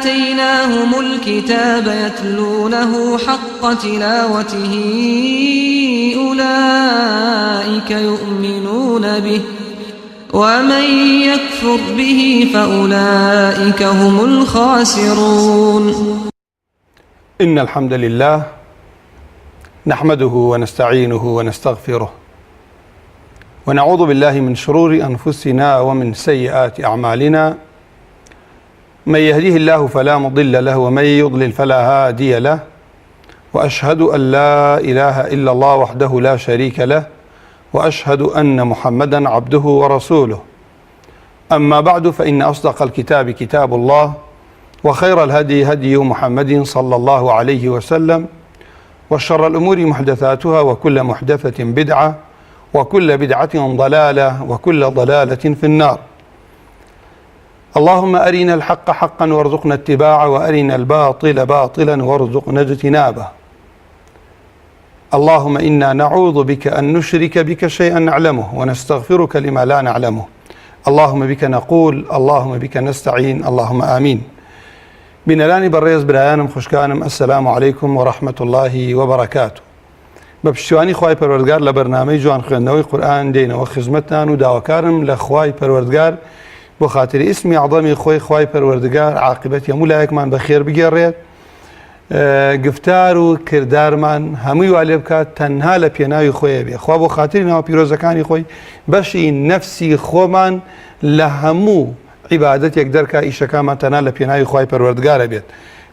آتيناهم الكتاب يتلونه حق تلاوته أولئك يؤمنون به ومن يكفر به فأولئك هم الخاسرون. إن الحمد لله نحمده ونستعينه ونستغفره ونعوذ بالله من شرور أنفسنا ومن سيئات أعمالنا. من يهديه الله فلا مضل له ومن يضلل فلا هادي له، وأشهد أن لا إله إلا الله وحده لا شريك له، وأشهد أن محمدا عبده ورسوله. أما بعد، فإن أصدق الكتاب كتاب الله، وخير الهدي هدي محمد صلى الله عليه وسلم، وشر الأمور محدثاتها، وكل محدثة بدعة، وكل بدعة ضلالة، وكل ضلالة في النار. اللهم أرنا الحق حقا وارزقنا اتباعه، وأرنا الباطل باطلا وارزقنا اجتنابه. اللهم إنا نعوذ بك أن نشرك بك شيئا نعلمه ونستغفرك لما لا نعلمه. اللهم بك نقول، اللهم بك نستعين، اللهم آمين. بنلاني بريز برايانم خوشكانم، السلام عليكم ورحمة الله وبركاته. بەپشتیوانی خوای پەروەردگار لە بەرنامەی جوان خوێندنەوەی قورئان دێنەوە خزمەتتان و داواکارم لە خوای پەروەردگار بۆ خاتری ئیسمی عەظەمی خۆی خوای پەروەردگار عاقبەتی هەموو لایەکمان بەخێر بگێڕێت، گفتار و کردارمان هەمووی وا لێ بکات تەنها لە پێناوی خۆیە بێ. خوا بۆ خاتری ناو پیرۆزەکانی خۆی بەشی نەفسی خۆمان لە هەموو عیبادەتێک دەرکا ئیشەکانمان تەنها لە پێناوی خوای پەروەردگارە بێت.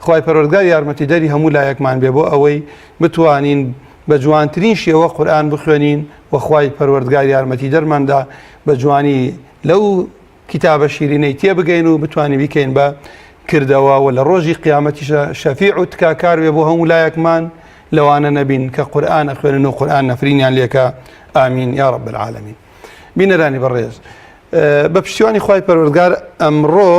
خوای پەروەردگار یارمەتیدەری هەموو لایەکمان بێ بۆ ئەوەی بتوانین بە جوانترین شێوە قورئان بخوێنین و خوای پەروەردگار یارمەتی دەرماندا بە جوانی لەو کتابە شیرینەی تێبگەین و بتوانین بیکەین بە کردەوە و لە ڕۆژی قیامەتیشە شەفیع و تکاکار بێ بۆ هەموو لایەکمان لەوانە نەبین کە قورئان ئەخوێنن و قورئان نەفرینیان لێکە. ئامین یا رب العالمین. بینەرانی بەڕێز، بە پشتیوانی خوای پەروەردگار ئەمڕۆ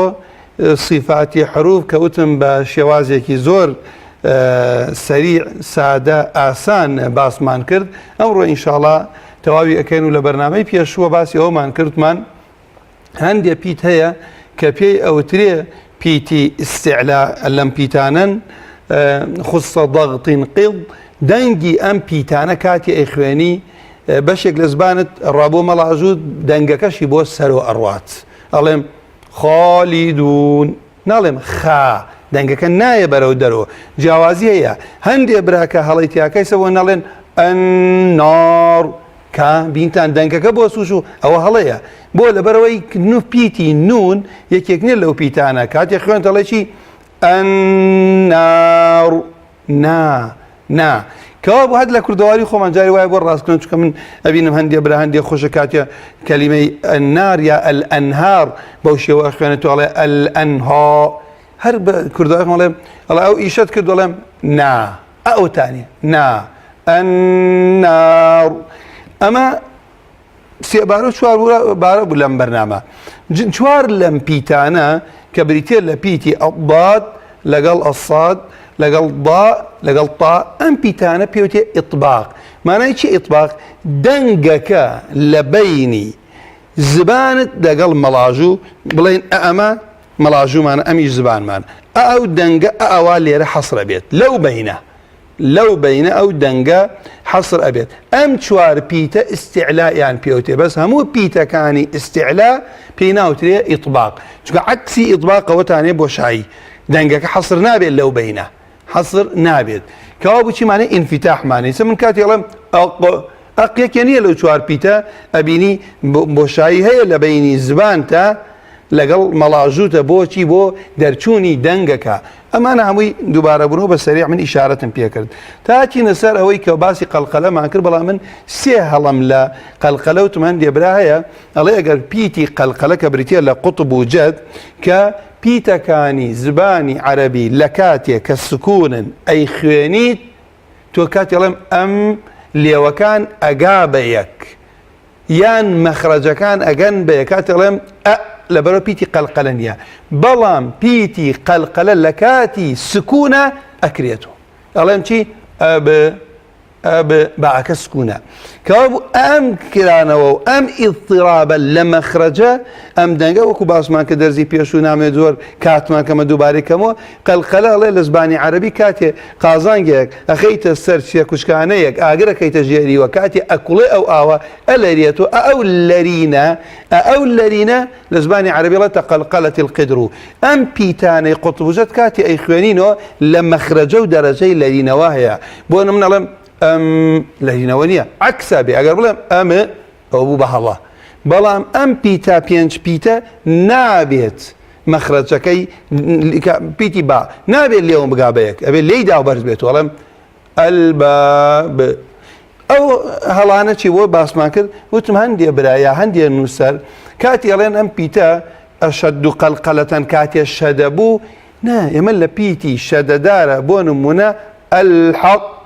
صیفاتی حروف کەوتم بە شێوازێکی زۆر سریع سادە ئاسان باسمان کرد. ئەمڕۆ ئینشاءڵڵا تەواوی ئەکەین و لە بەرنامەی پێشووە باسی ئەومان کردمان هەندێک پیت هەیە کە پێی ئەوترێ پیتی ئیستیعلا لەم پیتانن خوسە ضەغتین قیڵ. دەنگی ئەم پیتانە کاتی ئەیخوێنی بەشێک لە زبانت ڕابۆ مەڵاژوو دەنگەکەشی بۆ سەر و ئەڕوات. ئەڵێم خالیدون، ناڵێم خا، دەنگەکە نایە بەرەو دەرەوە، جیاوازی هەیە. هەندێک براکە هەڵی تیاکەیسەوە نەڵێن ئەننار کە بینتان دەنگەکە بۆ سوش و ئەوە هەڵەیە بۆ لەبەرەوەی پیتی نون یەکێک نیە لەو پیتانە کاتێک خوێن دەڵێ چی ئەننار نا کەوا بۆ هەد لە کوردەواری خۆمان جاری وایە بۆ ڕاستکردن، چونکە من ئەبینم هەندێک برا هەندێک خۆشە کاتێ کەلیمەی ئەننار یا ئەلئەنهار بەو شێوە ئەخوێنێت و ئەڵێ ئەلئەنها. هەر بە کوردەواری خۆڵێم ئەڵێ ئەو ئیشت کرد دەڵێم نا، ئەوتانی نا ئەننار. ئەمە سێبارە و چوار بارە بوو لەم بەرنامە. چوار لەم پیتانە کە بریتێ لە پیتی ئەڵضاد لەگەڵ ئەساد لەگەڵ ضا لەگەڵ تا، ئەم پیتانە پێوتێ ئیطباق. مانای چی ئیطباق؟ دەنگەکە لە بەینی زبانت لەگەڵ مەڵاژوو بڵێن ئەمە مەڵاژوومانە ئەمیش زبانمان، ئەو دەنگە ئەوا لێرە حەسرە بێت، لەو بەینە ئەو دەنگە حەسر ئەبێت. ئەم چوار پیتە ئیستیعلایان پێوتێ، بەس هەموو پیتەکانی ئیستیعلا پێی ناوترێ ئیطباق، چونکە عەکسی ئیطباق ئەوەتانێ بۆ شایی دەنگەکە حەسر نابێت، لەو بەینە حەسر نابێت. کەوا بچی مانای ئینفتاح مانای سە من کاتی ئەڵێم ئەق یەکێ نییە لەو چوار پیتە ئەبینی بۆشایی هەیە لە بەینی زبان تا لەگەڵ مەڵاژووتە بۆچی بۆ دەرچوونی دەنگەکە. ئەمانە هەمووی دووبارە بوون بە سەریع من ئیشارەتم پێکرد تاچینە سەر ئەوەی کە باسی قەلقەلەمان کرد، بەڵام من سێ هەڵم لە قەلقەلە وتم هەندێ برا هەیە ئەڵێ ئەگەر پیتی قەلقەلە کە بریتە لە قوتب و جەد کە پیتەکانی زبانی عەرەبی لە کاتێک کە سکوونن ئەی خوێنیت تۆ کاتی ئەڵێم ئەم لێوەکان ئەگا بە یەک یان مەخرەجەکان ئەگەن بە یەک، کاتی ئەڵێم لەبەرەوە پیتی قەلقەلە نییە، بەڵام پیتی قەلقەلە لە کاتی سکوونە ئەکرێتەوە. ئەڵێم چی؟ ئەب أب بعك سكونا كابو أم كرانا أم اضطرابا لما خرجا أم دنجا وكو باسمان كدرزي بيشو نامي زور كاتمان كما دوباري كمو قلقلا الله لزباني عربي كاتي قازانجيك أخيت السرشيا كشكانيك آقرا كي تجيري وكاتي أكولي أو آوا ألريتو أو لرينا لزباني عربي الله تقلقلت القدرو أم بيتاني قطبوزت كاتي أي خوانينو لما خرجوا درجي لرينا واهيا بوانا من علم أم لهينوانية عكسا بي أقر بلام أم أبو بها الله بلام أم بيتا بينش بيتا نابيت مخرجكي بيتي با نابيت اليوم بقابيك أبي اللي داو برز بيتو ولم الباب أو هلانا چي بو باس ما كر وتم هندي برايا هندي النسر كاتي ألين أم بيتا أشد قلقلة كاتي الشدبو نا يمل بيتي شددارة بونمنا الحق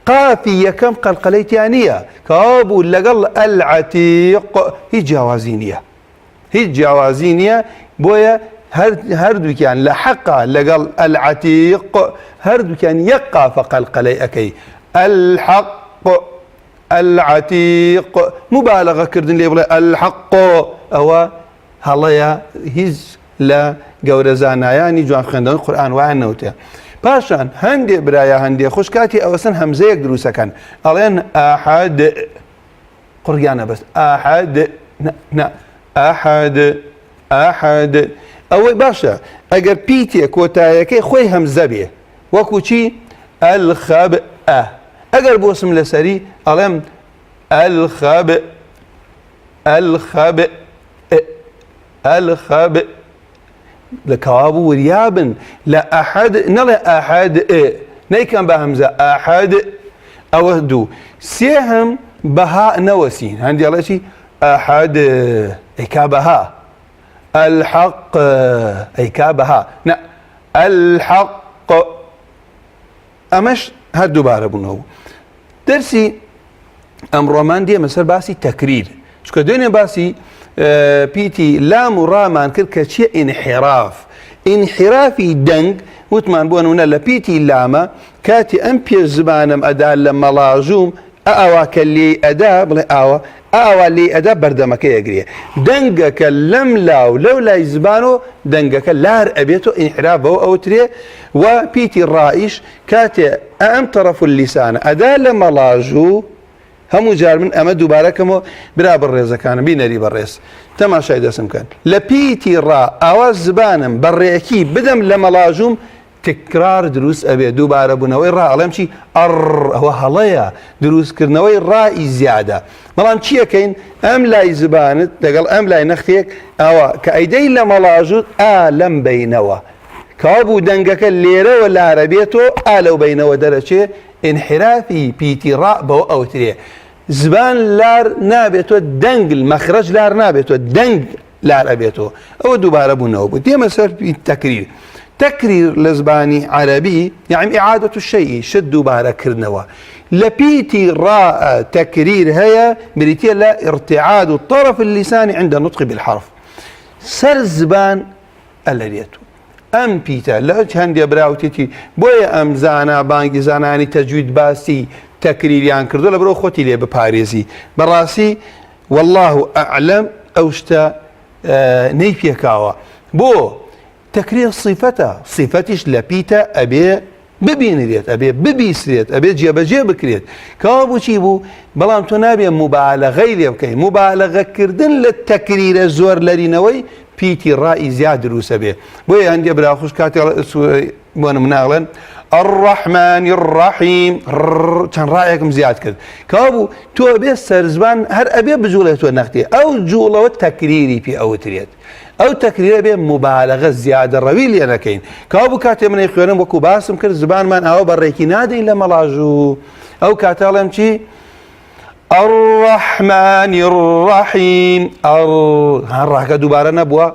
قافية كم قلقليت يانية كابو لقل العتيق هي جوازينية بويا هردو كان لحقا لقل العتيق هردو كان يقع فقلقلي أكي الحق العتيق مبالغة كردن لي بلا الحق أو هلايا هز لا جورزانا يعني جوان خندان القرآن وعنوته باشان هندي برايا هندي خوشكاتي أوسن همزيك دروسا كان ألين أحد قريانا بس أحد أحد أو باشا أجر بيتي كوتايكي خوي همزة بيه وكوشي الخبأ أجر بوسم لسري ألين الخبأ لكوابو وريابن لا أحد نلا أحد نيكن بهمزة أحد أوهدو سيهم بها نوسين عندي الله شيء أحد إكابها الحق إكابها نا الحق أمش هدو باربونه درسي أمرومان دي مثل باسي تكرير شكو دوني باسي بيتي لا مرامان كركا شيء انحرافي دنگ وتمان بونونا لبيتي لاما كاتي امبي زبانم ادا لما لاجوم اوا كلي ادا بلا اوا لي ادا بردمك يجري دنگك لملاو لولا يزبانو دنگك لار ابيتو انحراف او تري وبيتي الرائش كاتي ام طرف اللسان ادا لما لاجو همو جار من أما دوباره كمو برا بالرئيسة كان بينري بالرئيس تماشا دسم كان لبيتي را أواز زبانم بالرئيكي بدم لما لاجوم تكرار دروس أبي دوباره بنوي را علم شي هو هلايا دروس كرنوي رائي زيادة ملام شيء كين أم لا زبانت دقل أم لا نختيك أوا كأيدي لما لاجود لم بينوا كابو دنگك الليرة ولا عربيته لو بينوا درجة انحرافي بيتي را بو أو تريه زبان لار نابتو دنگ المخرج لار نابتو دنگ لار أبيتو أو دوباره بنوبو دي مسار التكرير تكرير لزباني عربي يعني إعادة الشيء شد دوباره كرنوا لبيتي راء تكرير هيا بريتي لا ارتعاد الطرف اللساني عند النطق بالحرف سر زبان الريتو أم بيتا لا هندي براوتي بويا أم زانا بانجي زاناني تجويد باسي تكرير يعني كردو لبرو خوتي لي بباريزي براسي والله أعلم أوشتا نيفيا كاوا بو تكرير صفتش لبيتا أبي ببين ريت أبي ببيس ريت أبي جيب كريت كابو شيبو بلام تنابي مبالغة ليبكي مبالغة كردن للتكرير الزور لرينوي بيتي الرأي زياد روسبه بوي عندي ابرا خوش كاتي وانا مناغلا الرحمن الرحيم كان رايكم زياد كذا كابو تو ابي سرزبان هر ابي بجولته نختي او جوله تكريري في او تريد او تكرير ابي مبالغه زياده الرويل انا كاين كابو كاتي من يخيرن وكو باسم كر زبان من او بريكي نادي لما لاجو او كاتالم شي الرحمن الرحيم راكا دوباره نبوه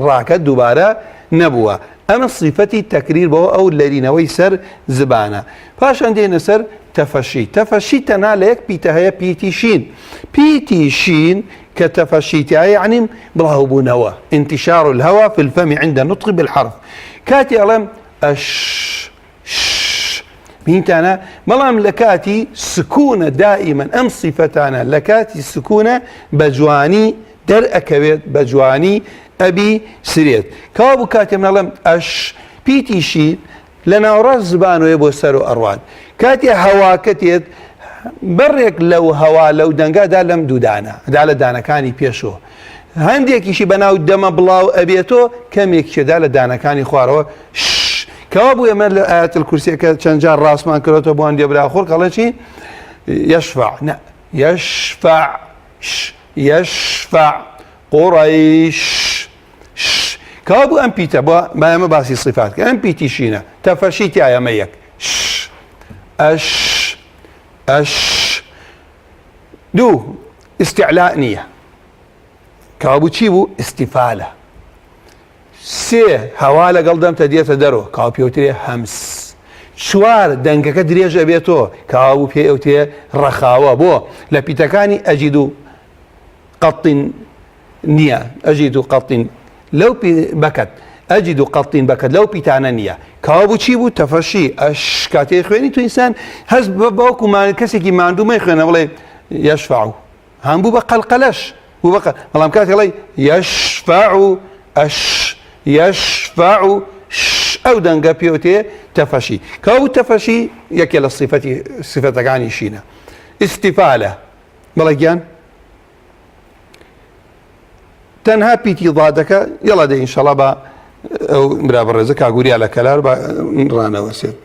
راكا دوباره نبوه اما صفتي التكرير بو او الذين ويسر زبانه فاش عندنا سر تفشي تنالك بيتها بيتي شين كتفشيتها يعني برهب نوا انتشار الهواء في الفم عند النطق بالحرف كاتي علم بینتانە بەڵام لە کاتی سکوونە دائیمەن ئەم صفەتانە لە کاتی سکوونە بە جوانی دەرئەکەوێت بە جوانی ئەبی سرێت کەوا بوو کاتێ منەڵێم ئەش پیتیشی لە ناوڕاست زبانەوەی بۆ سەر و ئەڕوان کاتێ هەواکەتێت بەڕێک لەو هەوا لەو دەنگادا لەم دوودانە دا لە دانەکانی پێشەوە هەندێکیشی بەناو دەمە بڵاو ئەبێتەوە کەمێکیدا لە دانەکانی خوارەوە کەوا بوو ئێمە لە ئاەت الکورسیەکە چەند جار ڕاستمان کردەوە بۆ هەندێک براخۆر کەڵێ چی یەشفع یەشفع قوڕەیش کەوا بوو ئەم پیتە بۆ ئێمە باسی صفات کە ئەم پیتیشینە تەفەشی تایە ئەمە یەک ئەش دوو استیعلاء نییە کەوا بوو چی بوو ئیستیفالە سێ هەوا لەگەڵ دەمتە دێتە دەرەوە کاوا پێوترێ هەمس چوار دەنگەکە درێژ ئەبێتەوە کاوا بوو پێوتێ ڕەخاوە بۆ لە پیتەکانی ئەجید و قەتین نییە ئەجید و قەتین لەو بەکەت ئەجید و قەتین بەکەت لەو پیتانە نییە کاوا بوو چی بوو تەفەشی ئەش کاتێ خوێنی تو ئینسان هەست بەوەکو کەسێکی ماندوو خوێنە بڵێ یەشفع هەم بوو بە قەلقەلەش بوو بەڵام کاتێ بڵێ یەشفع ئەش یەشفع ئەو دەنگە پێوتێ تەفەشی کەوا بوو تەفەشی یەکێ لە صفەتەکانی شینە ئیستیفالە بەڵێ گیان تەنها پیتی ضادەکە یەڵا دێ ئینشەڵا بە ئەو برا بەڕێزە کاگوریا لە کەلار بە ڕانەوەسێت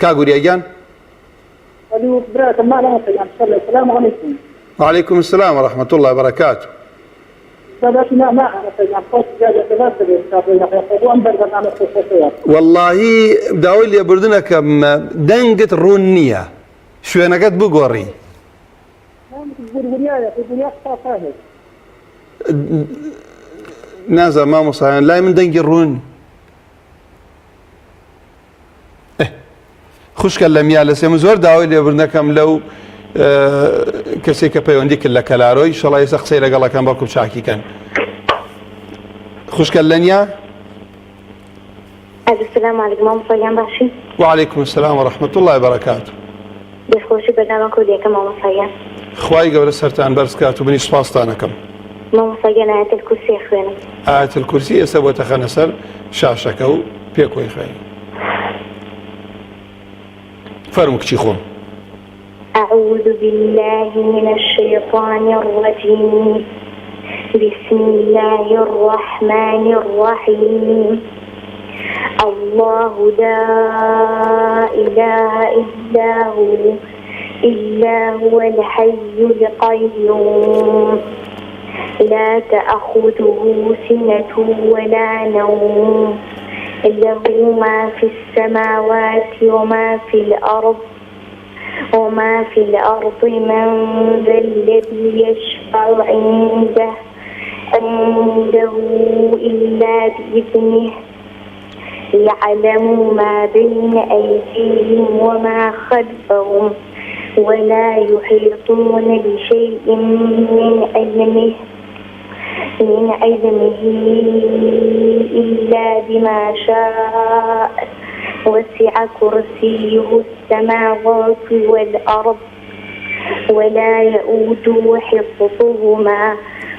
کاگوریا گیان وعليكم السلام ورحمة الله وبركاته والله داوای لێبوردنەکەم دەنگت ڕوون نییە شوێنەکەت بگۆڕی نازانم مامۆستایان لای من دەنگی ڕوون خوشکە لە میا لە سێم زۆر داوای لێبوردنەکەم لەو کەسێک کە پەیوەندی کرد لە کەلارۆی ئینشەڵا ئێستا قسەی لەگەڵەکەم بەڵکو چاکیکەن خوشکە لەنیا السلام عليكم مامۆستایان باشی وعليكم السلام ورحمة الله وبركاته دەستخۆشی بەنامە کۆدیەکە مامۆستایان خوای گەورە سەرتان بەرز کات و منیش سپاستانەکەم مامۆستایان ئاەت الکورسی خوێنم ئاەت الکورسی ئێستا بۆ تەخەنە سەر شاشەکە و پێکۆی خوێنی فەرموو کچی خۆم أعوذ بالله من الشيطان الرجيم بسم الله الرحمن الرحيم الله لا إله إلا هو الحي القيوم لا تأخذه سنة ولا نوم له ما في السماوات وما في الأرض من ذا الذي يشفع عنده إلا بإذنه يعلم ما بين أيديهم وما خلفهم ولا يحيطون بشيء من علمه إلا بما شاء وسع كرسيه السماوات والأرض ولا يؤوده حفظهما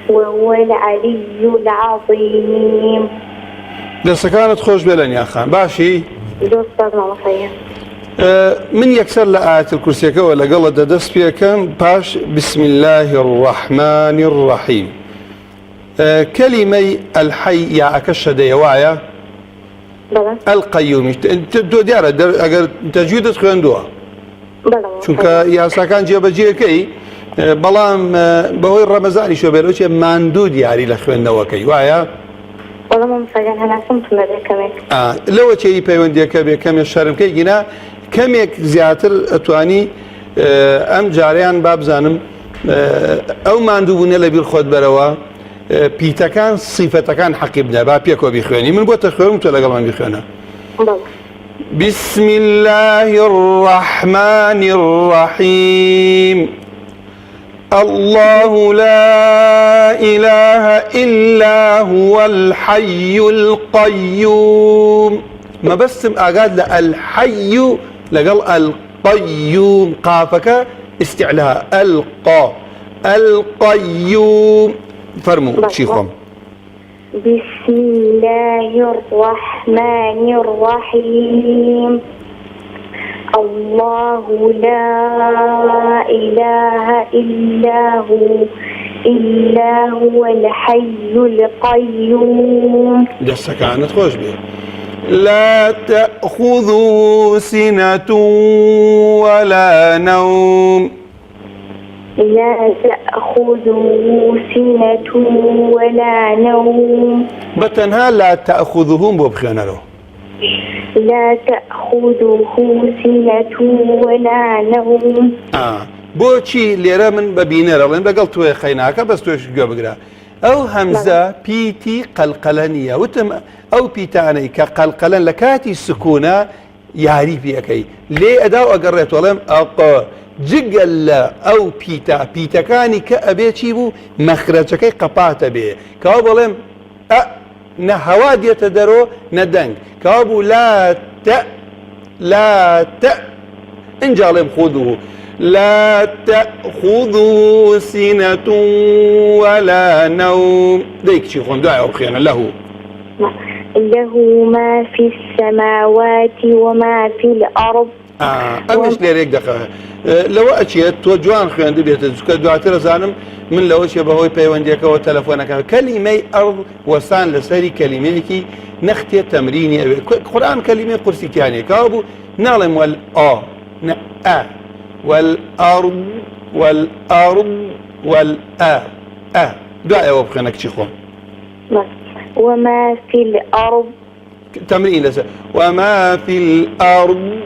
وهو العلي العظيم دەستەکانت خۆش بێ لەنیا خان باشی دۆستان مامۆستایان من یەکسەر لە ئاەت الکورسیەکەەوە لەگەڵە دەدەست پێکەم پاش بسم الله الرحمن الرحيم كلمة الحي يا أكشد وایە القيوم تۆ دیارە ئەگەر تەجویدت خوێندووە چونکە یاساکان جێبەجێەکەی بەڵام بەهۆی ڕەمەزانی شۆبێرەوەچێ ماندوو دیاری لە خوێندنەوەکەی وایە لەوە چێی پەیوەندیەکە بێ کەمێک شەرمکەی گینا کەمێک زیاتر ئەتوانی ئەم جاریان بابزانم ئەو ماندووبوونە لە بیر خۆت بەرەوە پیتەکان صیفەتەکان حەقی بدە با پێکەوە بیخوێنی من بۆتە خوێنم تۆ لەگەڵمان بیخوێنە بسم الله الرحمن الرحيم الله لا إله إلا هو الحي القيوم ما بس أقاد الحي لقل القيوم قافك استعلاء القيوم فرموا شيخهم. بسم الله الرحمن الرحيم. الله لا إله إلا هو الحي القيوم. جسا كانت خوش بيه. لا تأخذه سنة ولا نوم. لا تأخذه سنة ولا نوم. بتنها لا تأخذهم ببخينا له. لا تأخذه سنة ولا نوم. بۆچی لێرە من ببینێرە بڵێن لەگەڵ توێ خەیناکە بەس توێش گوێ بگرە. ئەو هەمزە پیتی قەلقەلە نییە. وتم ئەو پیتانەی کە قەلقەلەن لە کاتی سکوونە یاری پێەکەی لێ ئەدا و ئەگەڕێت وەڵێم ئەق جگەل لە ئەو پیتەکانی کە ئەبێ چی بوو مەخرەجەکەی قەپاتە بێ کەوا بڵێم نە هەوا دێتە دەرۆ نەدەنگ کەوا بوو لا تە ئینجاڵێم خودوو لا تأخذه سنة ولا نوم. ديك شيخون دعاء وبخينا له ما في السماوات وما في الأرض. أمش ليريك دقيقة لو أشياء توجوان خيان دبيت زكاة دعاء ترزانم من لو أشياء بهوي بيوانديك وتلفونك كلمة أرض وسان لسري كلمة كي نختي تمريني قرآن كلمة قرسي يعني كابو نعلم والأرض دعاء وبخينك شيخون. وما في الأرض تمرين لسه وما في الأرض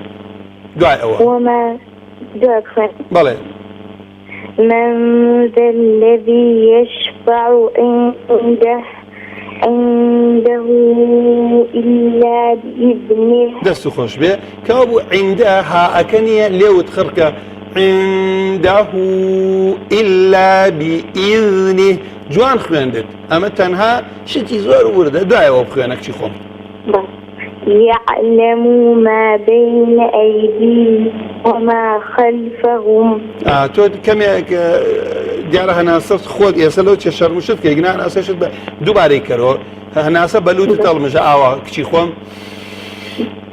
دعاء وما دعاء بلى. من ذا الذي يشفع عنده إلا بإذنه. دستو خوش بيه كابو عندها أكنية ليو تخرك عنده إلا بإذنه جوان خويندت أما تنها شتي زور ورده دعاء وبخوانك شي خوم. يعلم ما بين أيديهم وما خلفهم. تو كم ديارها ناسا خود يسلو تشر مشت كيجنا ناسا شد دوباره كرو ناسا بلوت تلمج آوا كشي خوم.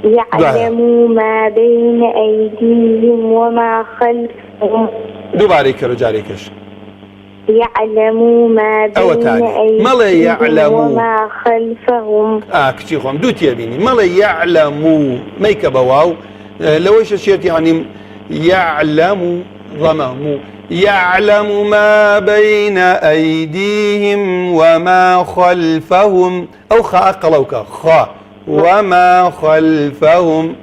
يعلم ما بين أيديهم وما خلفهم. دوباره كرو جاريكش. يعلم ما بين أيديهم وما خلفهم. كشي خوم دوت يبيني ما يعلم ميك بواو لو ايش الشيء يعني يعلم ضمه يعلم ما بين أيديهم وما خلفهم أو خاء قلوك خاء وما خلفهم.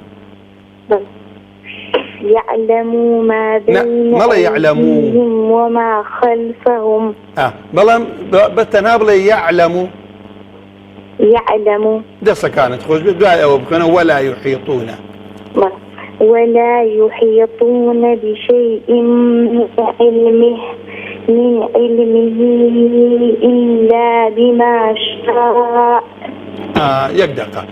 يعلم ما بين أيديهم وما خلفهم. بلام بتنابل يعلم دسا كانت خوش بدعاء وبخنا ولا يحيطون بشيء من علمه إلا بما شاء. يقدق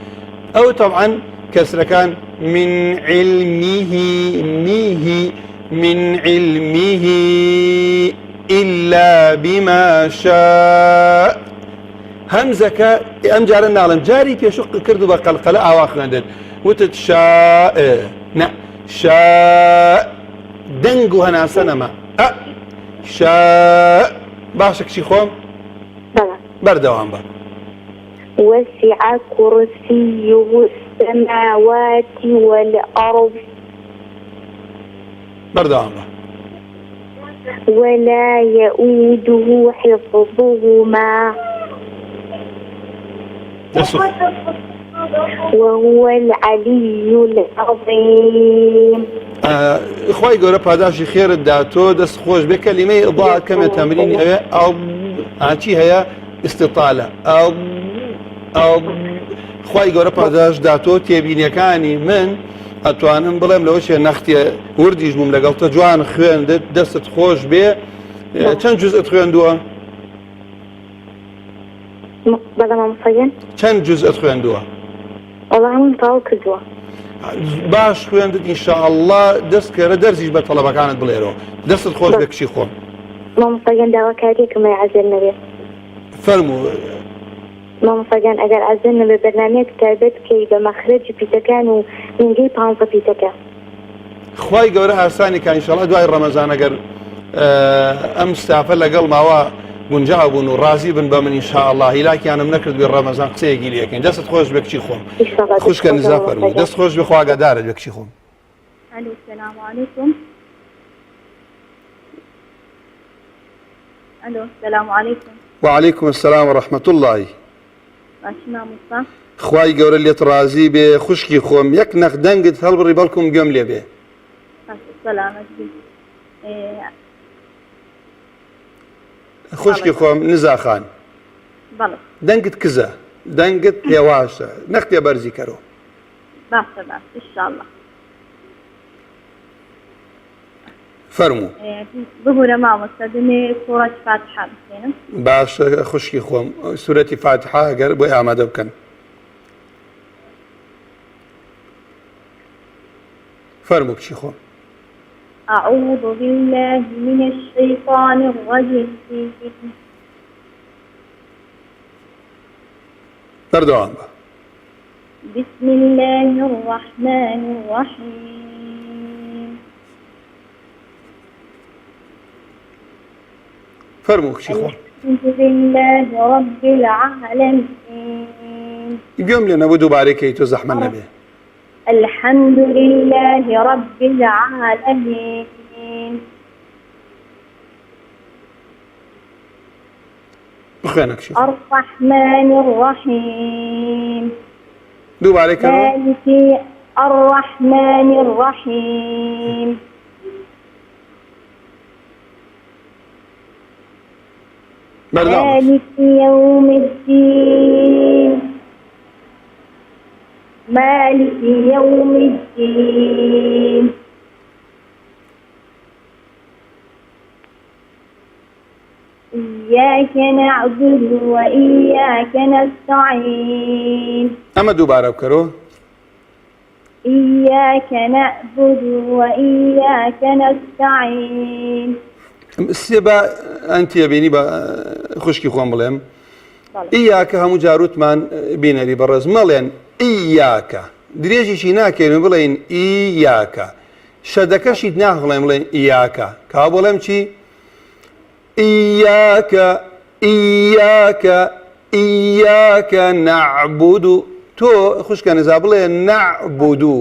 أو طبعا كسر كان من علمه إلا بما شاء. همزك أم جارنا على جاري في شق كردو بقلقلة أواخر عندنا وتتشاء شاء دنجو هنا سنما شاء باشك شيخوم بردوام بقى. وسع كرسيه السماوات والأرض بردوام بقى. ولا يؤوده حفظهما وهو العلي العظيم. إخوائي قولوا بهداشي خير الداتو دست خوش بكلمة إضاءة كما تمرين عاتي هي استطالة إخوائي قولوا بهداش داتو تيبيني كاني من أتوانم بلام لوشي نختي وردي جموم لقلتا جوان خوين دست خوش بيه چند جزء خوين دوا؟ بلا ما مصين؟ چند جزء خوين دوا؟ والله هم طاو كدوا باش خوێندت ئینشاءالله دەست کەرە دەرزیش بە تەڵەبەکانت بڵێرەوە دەستت خۆش بێ کچی خۆم مامۆستاگیان داواکاریێکم عەزل نەبێت فەرموو مامۆستاگیان ئەگەر عەزل نەبێت بەرنامەیەک تایبەت بکەی بە مەخرەجی پیتەکان و نینگەی 15 پیتەکە خوای گەورە ئاسانی کە ئینشاءالله دوای ڕەمەزان ئەگەر ئەم ستافە لەگەڵ ماوە گونجاو بوون و ڕازی بن بە من ئینشاءالله هیلاکیانم نەکرد بێ ڕەمەزان قسەیەکی لێ یەکەین دەستت خۆش بێ کچی خۆم خوشکە نزا فەرموو دەست خۆش بێ خوا ئاگادارت بێ کچی خۆم الو السلام عليكم. الو السلام عليكم. وعليكم السلام ورحمة الله. ماشي مامۆستا خوای گەورە لێت ڕازی بێ خوشکی خۆم یەک نەخ دەنگت هەڵبڕی بەڵکم گوێم لێ بێ سلامت بی. خوشکی خۆم نزا خان بەڵێ دەنگت کزە دەنگت هێواشە نەختێ بەرزی کەرەوە باشە باش ئینشاءالله. فەرموو بهورە مامۆستا دنێ سوورەتی فاتحە بخوێنم. باشە خوشکی خۆم سورەتی فاتحە ئەگەر بۆی ئامادە بکەن فەرموو کچی خۆم أعوذ بالله من الشيطان الرجيم. بەردەوام بە بسم الله الرحمن الرحيم. فەرموو کچی خۆم الحمد لله رب العالمين. گوێم لێ نەبوو دووبارەی تۆ زەحمە نەبێ الحمد لله رب العالمين. بخوێنە کچی خۆم الرحمن الرحيم. دووبارەی کەرەوە مالك الرحمن الرحيم. بەردەوام مالك يوم الدين. مالك يوم الدين. إياك نعبد وإياك نستعين. ئەمە دووبارە بکەرەوە إياك نعبد وإياك نستعين. سێ بە ئەنتیە بینی بە خوشکی خۆم بڵێم ئیاکە هەموو جاروتمان بینەری بەڕێز مەڵێن ئیاکە درێژیشی ناکەین و بڵێن ئیاکە شەدەکەشیت ناخڵێن بڵێن ئیاکە کا بڵێم چی ئیاکە ئیاکە ئیاکە نەعبودو تۆ خوشکە نزا بڵێ نەعبودو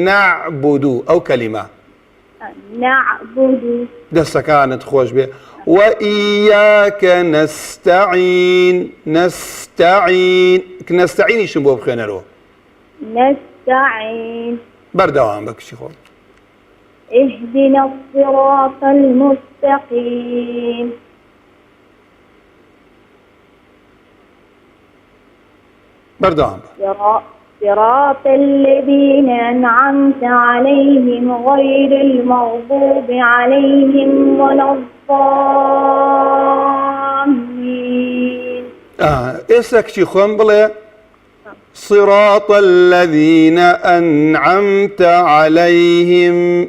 نەعبودو ئەو کەلیمە نعبد. دەستەکانت خۆش بێ وئیاکە نەستەعین نەستەعین نەستەعینیشم بۆ بخوێنەرەوە نستعين. بەردەوام بە کچی خۆم اهدنا الصراط المستقيم. بەردەوام بە صراط الذين أنعمت عليهم غير المغضوب عليهم ولا الضالين. ئێستا کچی خۆم بڵێ صراط الذين أنعمت عليهم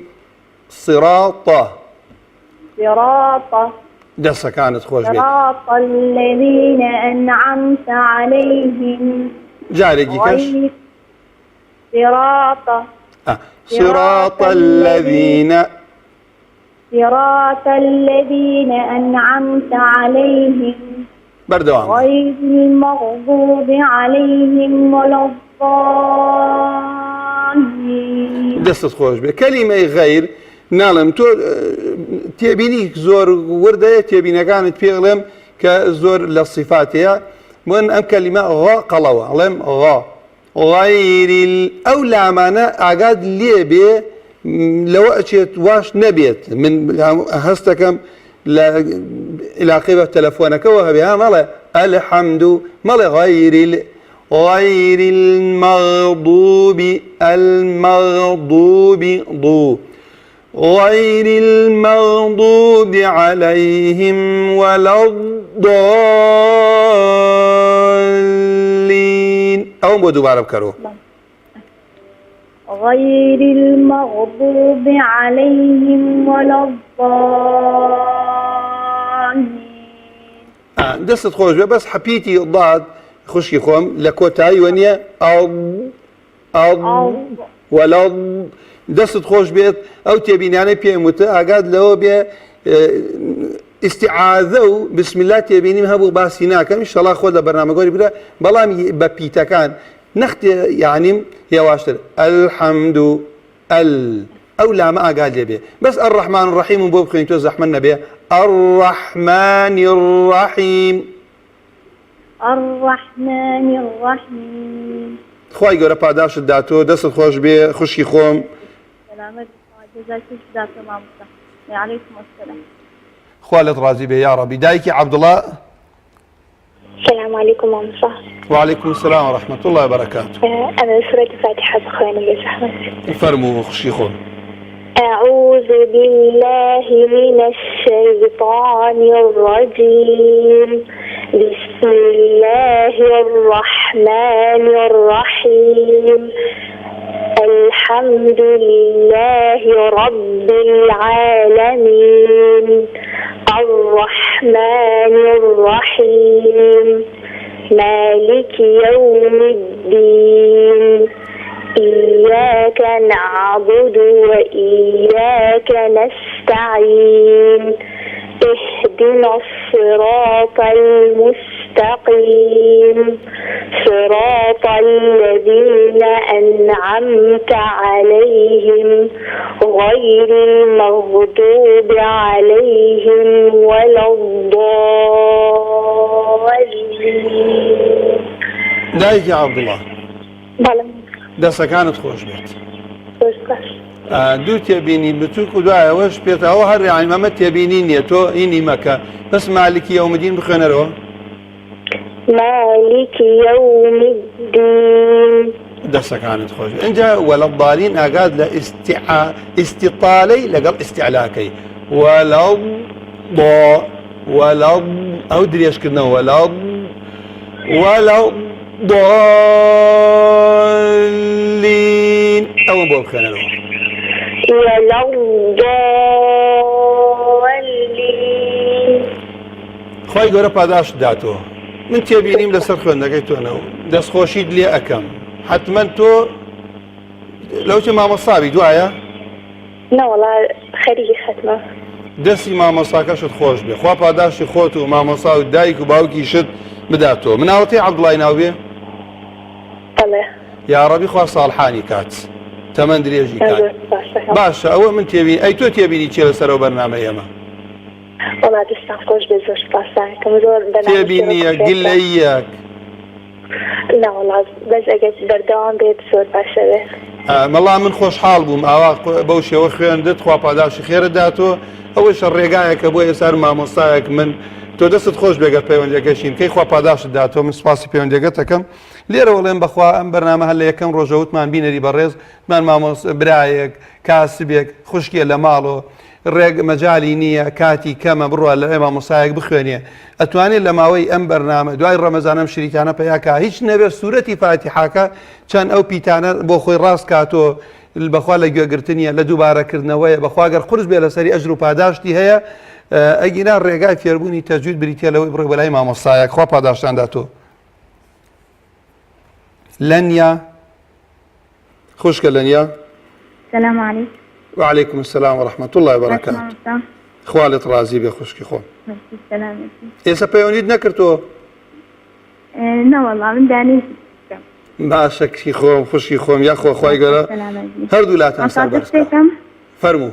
صراط دەستەکانت خۆش بێ صراط الذين أنعمت عليهم جارێکی کەش صراط الذين أنعمت عليهم بەردەوام غير المغضوب عليهم ولا الضالين. دەستت خۆش بێ کەلیمەی غەیر ناڵم تۆ تێبینی زۆر وردەیە تێبینەکانت پێڵێم کە زۆر لە صفاتەیە من ئەم کەلیمە غا قەڵەوە ئەڵێم غا غەیری ئەو لامانە ئاگاد لێ بێ لەوە ئەچێت واش نەبێت من هەستەکەم لە علاقەی بە تەلەفۆنەکەەوە هەبێ ها مەڵێ ئەلحەمدو مەڵێ غەیری المەغضوب ضو غير المغضوب عليهم ولا الضالين. ئەوم بۆ دووبارە بکەرەوە غير المغضوب عليهم ولا الضالين. دست خوش بس حبيتي ضاد خشكي خوم لكوتاي ونيا أو ولا دست خوش بيت أو تبين يعني بيموت أقعد له بي استعاذوا بسم الله تبيني هبو باسيناك إن شاء الله خذ برنامج قولي بلا بلام ببيتا كان نخت يعني هي واشتر الحمد أو لا ما قال لي به بس الرحمن الرحيم بوب خلينا توزح منا به الرحمن الرحيم الرحمن الرحيم. خواهي قولة پاداش داتو دست خوش به خوشي خوم سلامت جزاك الله تمام. عليكم السلام. خوالت رازي به يا ربي دايكي عبد الله. السلام عليكم مام صح. وعليكم السلام ورحمة الله وبركاته. أنا سورة الفاتحة بخواني يا زحمة. فرموا خوشي خوم. أعوذ بالله من الشيطان الرجيم. بسم الله الرحمن الرحيم. الحمد لله رب العالمين الرحمن الرحيم مالك يوم الدين إياك نعبد وإياك نستعين اهدنا الصراط المستقيم صراط الذين أنعمت عليهم غير المغضوب عليهم ولا الضالين. دايك يا عبد الله. بله. دسا كانت خوش بيت. خوش. دو تبيني بتوك ودعاء وش بيت أو هر يعني ما تبينين تو إني مكة بس مالك يوم الدين بخير رو. مالك يوم الدين. دسا كانت خوش. إنجا ولا الضالين أقاد استطالي لقل استعلاكي ولا أو دري إيش كنا ولا ضالين أو بول خير رو. ولا الضالين. خواهی گەورە پاداش داتۆ من تێبینیم لەسەر خوێندەکەی تۆنەوە دەستخۆشیت لێ ئەەکەم حتمما تۆ لەوچە مامۆستاوی دوایە؟ لا والله خەریکی ختمە. دەستی مامۆستاکەشت خۆش بێ خوا پاداشی خۆت و مامۆستا و دایک و باوکیشت بداتەوە مناوەتی عەبدوڵای ناوبێ؟ بەڵێ. یا ڕەبی خوا ساڵحانی کات تەمەن درێژی کات باشە ئەوە من تێبینی ئەی تۆ تێبینی چێ لەسەرەوە بەرنامەی ئێمە؟ والله دستان خوش به زور سپاسدارم زور تێبینیە گلەیەک لا والله بس اگه بەردەوام بێت زۆر باشە بێت. مەڵا من خۆشحاڵ بووم ئاوا بەو شێوە خوێندت خوا پاداشی خێرت داتۆ ئەوەشە ڕێگایەکە بۆ ئێستا مامۆستایەک من تۆ دەست خۆش بێگەر پەیوەندیەکەشین کەی خوا پاداشت داتۆ من سپاسی پەیوەندیەکەت دەکەم لێرە وەڵێم بەخوا ئەم بەرنامە هەر لە یەکەم ڕۆژەوتمان بینەری بەڕێز من برایەک کاسبێک خوشکیە لە ماڵۆ ڕێگ مەجای نییە کاتی کەمە بڕوە لە ئێمە مۆسایەک بخوێنێ ئەتوانێت لە ماوەی ئەم بەرنامە دوای ڕەمەزانم شریکانە پەیاکە هیچ نەبێت سوورەتی فاتیحاکە چەند ئەو پیتانە بۆ خۆی ڕاست کاتۆ بەخوا لە گوێگرتنیە لە دووبارەکردنەوەیە بەخواگەر قورس بێ لەسەری ئەجر و پاداشتی هەیە ئەگینا ڕێگای فێربوونی تەجوید بریتە لەوەی بڕێ بەلای مامۆستایەک خوا پاداشتان داتۆ لەنیا خوشکە لەنیا. السلام عليكم. وعليكم السلام ورحمة الله وبركاته. خوالت رازي بخشكي خوم. السلام. إيسا بيونيد نكرتو؟ لا والله من داني. باشكي خوم خوشكي خوم يا خو خواي قرا. هردو لا تنسى برسكا. فرمو.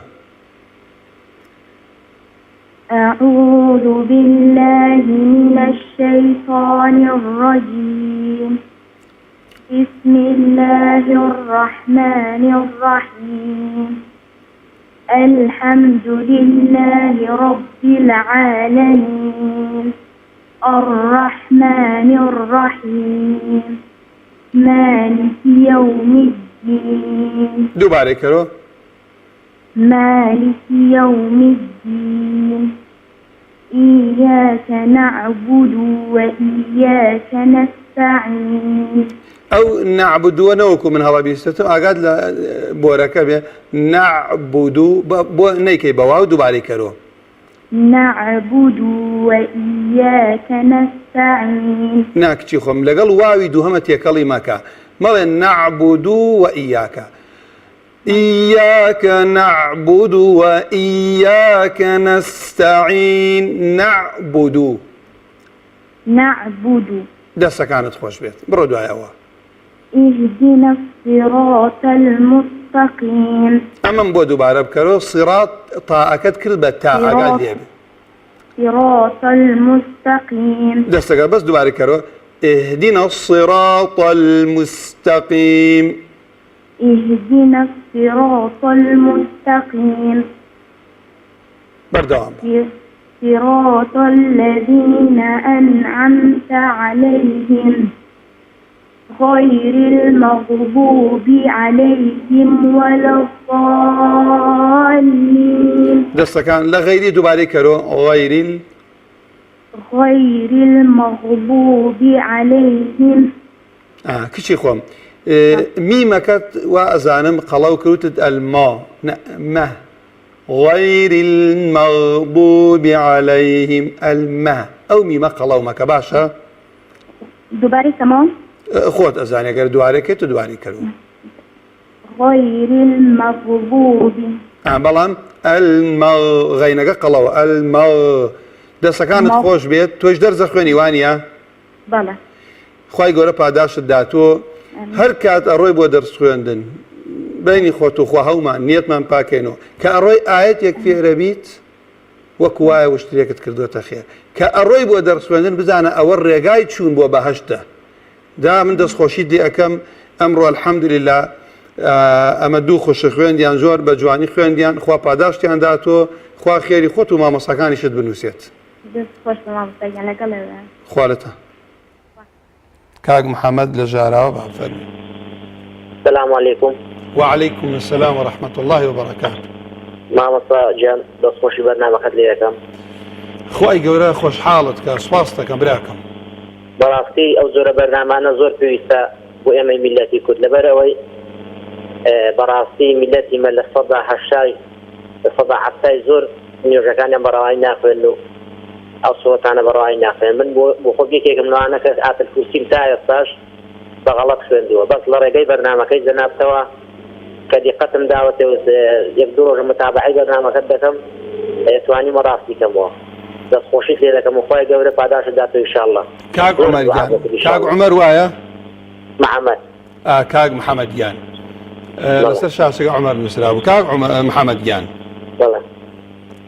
أعوذ بالله من الشيطان الرجيم. بسم الله الرحمن الرحيم. الحمد لله رب العالمين الرحمن الرحيم مالك يوم الدين. دوباره كرو. مالك يوم الدين إياك نعبد وإياك نستعين أو نعبدو نوكو من هوا بيستو أقاد بوركا بي نعبدو نيكي بواو دوباري كرو نعبد وإياك نستعين. ناكتشي خم لقل واوي دوهمت يكالي مكا مالا نعبدو وإياك إياك نعبد وإياك نستعين. نعبد دسا كانت خوش بيت برودو هاي أوا اهدنا الصراط المستقيم. أما بودو بارب كرو صراط طاعكت كل بتاع قال لي صراط المستقيم. دسا بس دوباري كرو اهدنا الصراط المستقيم. اهدنا الصراط المستقيم. بردوام صراط الذين أنعمت عليهم غير المغضوب عليهم ولا الضالين. دستا كان لغيري دوباري كرو غير المغضوب عليهم. كشي خوم ميمكت وأزانم قلو كروتت الماء ما غير المغضوب عليهم الماء أو ميما قلو مكا باشا دوباري كمان خوت أزاني أقر دواري كتو دواري كرو غير المغضوب بلان غينك قلو دستا كانت خوش بيت توش درز خويني وانيا بلا خواهی گەورە پاداشت داتووە هەر کات ئەڕۆی بۆ دەرس خوێندن بینی خۆت و خوا هەومان نیەتمان پاکەینەوە کە ئەڕۆی ئاەتێک فێرە بیت وەک وایە وشترێکت کردوتە خێر کە ئەڕۆی بۆ دەرس خوێندن بزانە ئەوە ڕێگای چوون بۆ بەهەشتە دا من دەستخۆشی دی ئەەکەم ئەمڕۆ الحەمدولله ئەمە دوو خوشی خوێندیان زۆر بە جوانی خوێندیان خوا پاداشتیان داتووە خوا خێری خۆت و مامۆساکانیشت بنووسێت خوارەتە كاغ محمد لجارة وبعفرني. السلام عليكم. وعليكم السلام ورحمة الله وبركاته. ما مصا جان دەستخۆشی بەرنامەکەت لێ یەکەم. خۆی گەورە خۆش حاڵت سپاس دەکەم براکەم. بەڕاستی ئەو زۆرە بەرنامانە زۆر پێویستە بۆ ئێمەی میلەتی کورد لەبەرەوەی بەڕاستی میلەتیمە لە سەدا هەفتای زۆر نوێژەکانیان بەڕەوای ناخوێن و ئەو سۆتانە بەڕەوای ناخوێن من بۆ خۆ یەکێکم لەوانە کە ئاتل کورسیم تا ئێستاش بەغەڵەت خوێندووە بەس لە ڕێگەی بەرنامەکەی جەنابتەوە کە دیقەتم داوەتێ یەک دوو ڕۆژ متابعەی بەرنامەکەت دەکەم توانیمە ڕاستی کەمەوە دەستخۆشیت لێ دەکەم و خۆی گەورە پاداشت داتەوە ئینشاءالله. کاک عومەرگیان کاک عومەر وایە؟ محەممەد کاک محەممەدگیان لەسەر شاسەکە عومەر نووسرا بوو کاک محەممەدگیان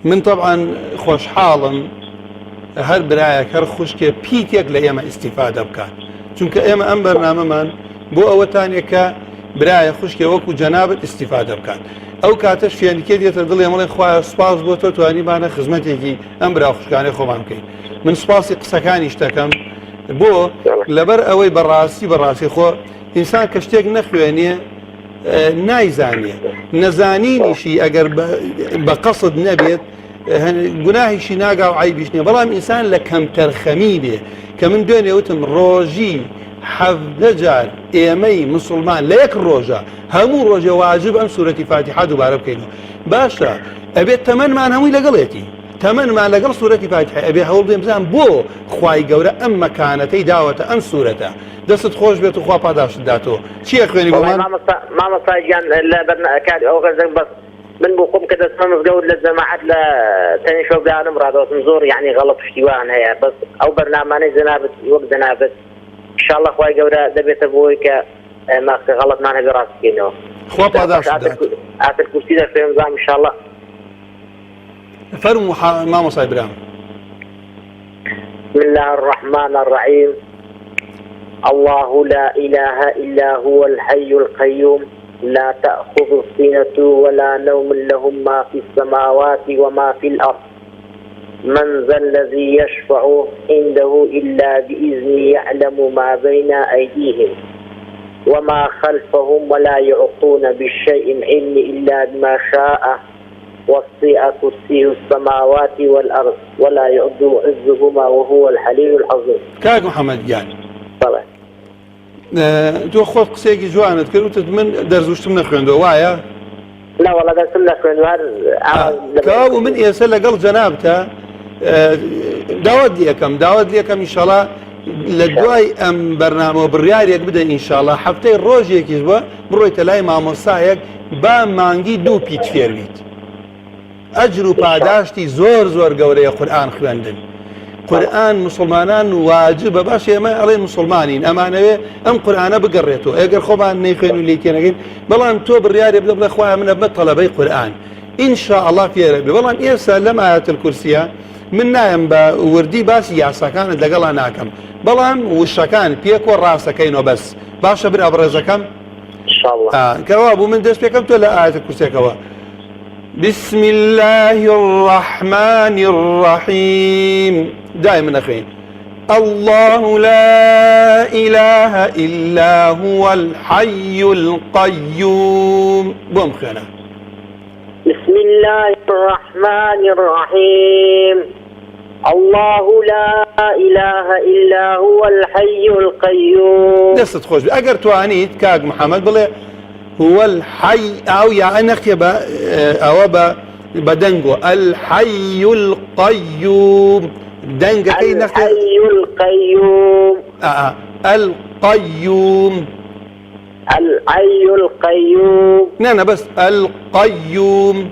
من طبعا خۆشحاڵم هەر برایەک هەر خوشکێ پیتێک لە ئێمە ئیسیفادە بکات چونکە ئێمە ئەم بەرنامەمان بۆ ئەوەتانێک کە برایە خوشکێ وەکو جەنابەت ئیسیفادە بکات ئەو کاتەش فێنکێ دێتە دڵێ مەڵێ خوایە سوپاس بۆ تۆ توانیمانە خزمەتێکی ئەم برا خوشکانەی خۆمان بکەین من سوپاسی قسەکانیش دەکەم بۆ لەبەر ئەوەی بەڕاستی خۆ ئینسان کە شتێک نەخوێنێ نایزانێ نەزانینیشی ئەگەر بە قەسد نەبێت گوناهیشی ناگا و عیبیش نییە بەڵام ئینسان لە کەمتەرخەمی بێ کە من دوێنێ وتم ڕۆژی 17 جار ئێمەی مسلمان لە یەک ڕۆژە هەموو ڕۆژێ واجب ئەم سوورەتی فاتیحە دووبارە بکەینەوە باشە ئەبێت تەمەنمان هەمووی لەگەڵێتی تەمەنمان لەگەڵ سوورەتی فاتیحە ئەبێ هەوڵ بدەین بزانم بۆ خوای گەورە ئەم مەکانەتەی داوەتە ئەم سوورەتە دەست خۆش بێت و خوا پاداشت داتەوە چییە خوێنی بۆمان مامۆستاگیان لە بەرنامەکەت ئەو غەزەن بەس من بۆ خۆم کە دەستمە مزگەوت لە جەماعەت لە تەنیشۆگانم ڕادەوتم زۆر یعنی غەڵەت پشتیوان هەیە بەس ئەو بەرنامانەی جەنابەت وەک جەنابەت ئینشاءالله خوای گەورە دەبێتە بۆی کە ماکە غەڵەتمان هەبێ ڕاستکەینەوە خوا پاداشت دات ئاتر کورسی دەخوێنم زانم ئینشاءالله فەرموو مامۆستای برام بسم الله الرحمن الرحيم الله لا إله إلا هو الحي القيوم لا تأخذ سنة ولا نوم له ما في السماوات وما في الأرض من ذا الذي يشفع عنده إلا بإذنه يعلم ما بين أيديهم وما خلفهم ولا يعطون بالشيء علم إلا بما شاء وسع كرسيه السماوات والأرض ولا يؤد عزهما وهو الحليم العظيم. كاك محمد جان تۆ خۆت قسێکی جوانت کرد وتت من دەرزوشتم نەخوێندەوە وایە؟ لا والله درسم نخوێن کاو من ئێستا لەگەڵ جەنابتە داوات دیەکەم ئینشاڵڵا لە دوای ئەم بەرنامە بڕیارێک بدەن ئینشاڵڵا هەفتەی ڕۆژێکیش بە بڕۆیتە لای مامۆستایەک با مانگی 2 پیت فێربیت. ئەجر و پاداشتی زۆر گەورەیە قورئان خوێندن. قورئان مسلمانان واجبە باش ئێمە ئەڵێ مسلمانین ئەمانەوێ ئەم قورئانە بگەڕێتەوە ئەگەر خۆمان نەیخوێن و لێکێنەکەین بەڵام تۆ بڕیارێ بدە بڵێ خوایە منە بمە تەڵەبەی قورئان ئینشاءڵڵا فێرە بێ. بەڵام ئێستا لەم ئایەتە الکورسیە من نایم بە وردی باسی یاساکانت لەگەڵا ناکەم بەڵام وشەکان پێک و ڕاستەکەینەوە بەس باشە برا بەڕێزەکەم کەوا بوو من دەست پێکەم تۆ لە ئایەتە کورسیەکەوە. بسم الله الرحمن الرحيم دائما أخي الله لا إله إلا هو الحي القيوم بوم خينا. بسم الله الرحمن الرحيم الله لا إله إلا هو الحي القيوم. دست خوش أجر توانيت كاك محمد بلي هو الحي أو يعني نكتب أو بدنجو الحي القيوم دنجا كي نكتب الحي القيوم القيوم الحي القيوم نانا بس القيوم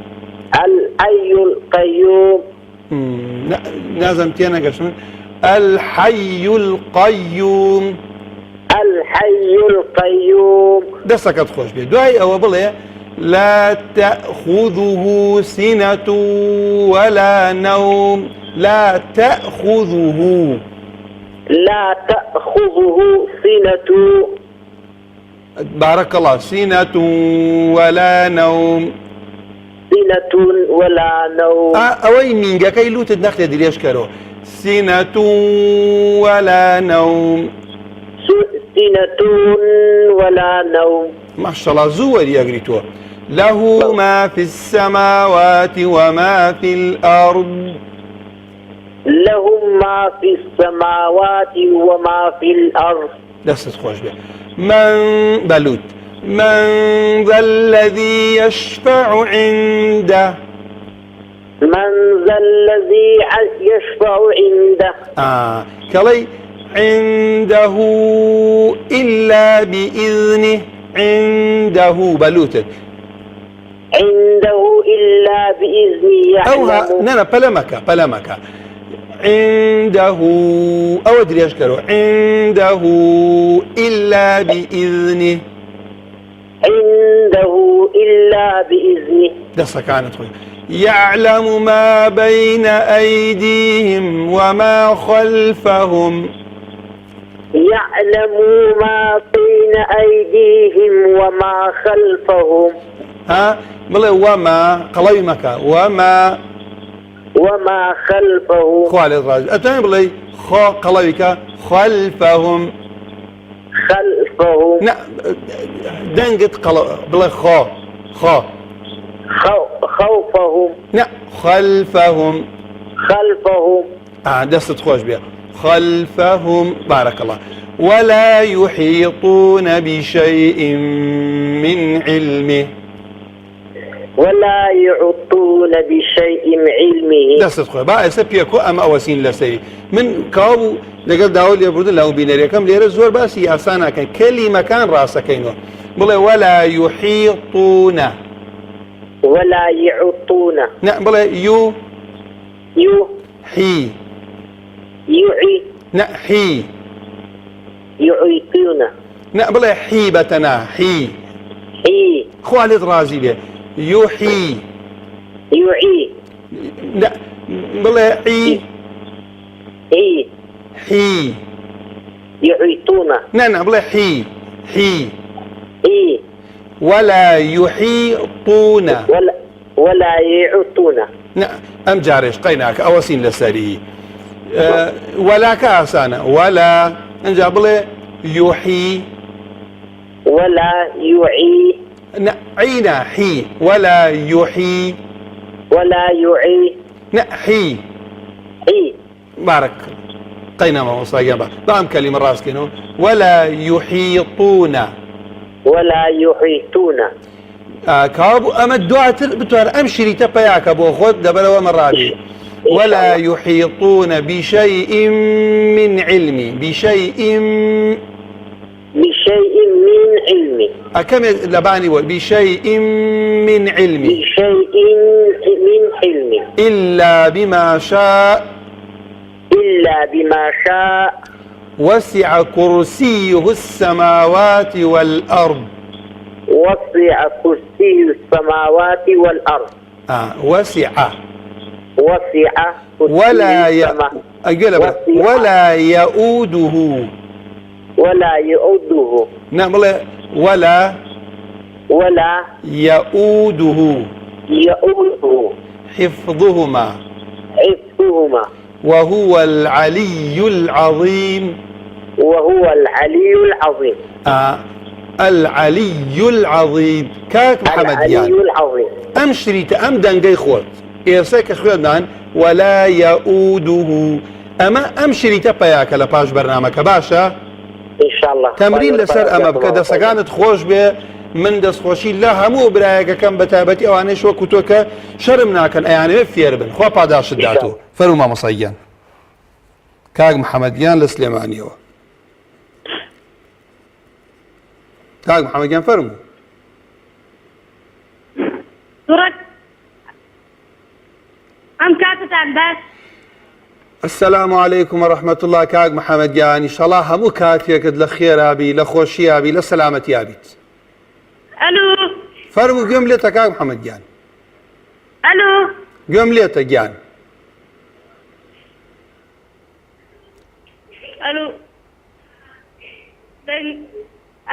الحي القيوم لازم تينا قشمن الحي القيوم الحي القيوم دسكت خوش بيه دعي أو بلي لا تأخذه سنة ولا نوم لا تأخذه سنة بارك الله سنة ولا نوم سنة ولا نوم أوي مينجا كي لو تدنخل دليش كارو سنة ولا نوم سنة ولا نوم ما شاء الله زور يقريتوه له ما في السماوات وما في الأرض لهم ما في السماوات وما في الأرض دست خوش به من بلوت من ذا الذي يشفع عنده من ذا الذي يشفع عنده كلي عنده إلا بإذنه عنده بلوتت عنده إلا بإذنه يعلم نانا بلمك عنده أو أدري أشكره عنده إلا بإذنه عنده إلا بإذنه دسا كانت خوي يعلم ما بين أيديهم وما خلفهم يعلم ما بين أيديهم وما خلفهم بلي وما قليمك وما خلفهم خوالي الراجل أتاني بلي قليمك خلفهم دنقت بلي خوفهم خلفهم دست خوش بها خلفهم بارك الله ولا يحيطون بشيء من علمه ولا يحيطون بشيء من علمه دست خوش بقى سبيكو أم أوسين لسي من كاو لقد داول يبردون له بيناريكم ليرى زور باسي أسانا كان كلمة كان راسا كينو بلا ولا يحيطون نعم بلا يحيطون نعم بلا حيبتنا خوالد رازي به يحيي لا بلا يحيطون نعم بلا ولا يحيطون ولا يحيطون نعم أم جارش قيناك أوسين لساري ولا كاسانا ولا انجا بلا يحيي ولا عينا حي ولا يحيي حي بارك قينما وصايا بام كلمة راس كينو ولا يحيطون ولا يحيطون كابو أما الدعاء بتوار أمشري تباياك أبو خود دبل ومرابي ولا يحيطون بشيء من علمي بشيء من علمي كم لبعني بشيء من علمي بشيء من علمي إلا بما شاء وسع كرسيه السماوات والأرض وسع كرسي السماوات والأرض وسع ولا يؤوده نعم ولا يؤوده حفظهما وهو العلي العظيم العلي العظيم كاك محمد يان أمشري تأم دنجي خوت إرساك خوتنا ولا يؤوده أما أمشري تباياك لباش برنامج باشا إن شاء الله تمرين لسر أما بكذا سكانت خوش به من دست خوشي لا همو برايك كم بتابتي أو أنا شو كتوك شرمنا كان يعني مفير بن خو باداش داتو فرما مصيان كاك محمد يان لسليمانيو كاك محمد يان فرمو سورة أم كاتت عن باس السلام عليكم ورحمة الله كاك محمد يان إن شاء الله همو كاتيك لخير أبي لخوشي أبي لسلامة أبيت ألو فرمو جملتك كاك محمد يان ألو جملتك يان ألو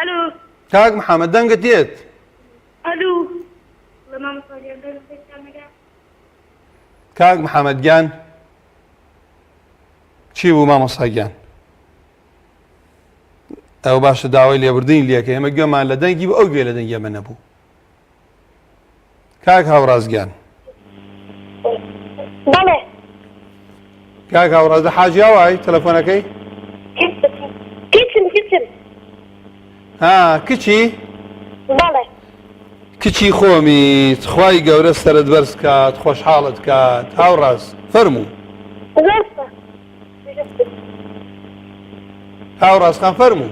ألو كاك محمد دنقت ديت ألو كاك محمد جان چی بوو مامۆستاگیان ئەو باشە داوای لێبوردنی لێکە ئێمە گوێمان لە دەنگی بوو ئەو گوێ لە دەنگی ئەمە نەبوو کاک هاوڕازگیان بەڵێ کاک هاوڕاز لە حاجیاوای تەلەفۆنەکەی کچم کچی بەڵێ کچی خۆمیت خوای گەورە سەرت بەرز کات خۆشحاڵت کات هاوڕاز فەرموو هاوڕاز خان فەرموو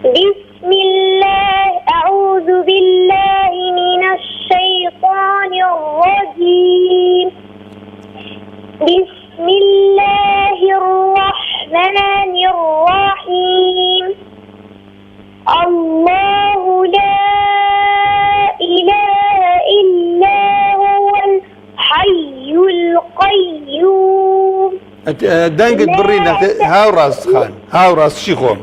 بسم الله أعوذ بالله من الشيطان الرجيم بسم الله الرحمن الرحيم الله لا إله إلا هو الحي القيوم دەنگت بڕینە هاوڕاز خان هاوڕاز چی خۆم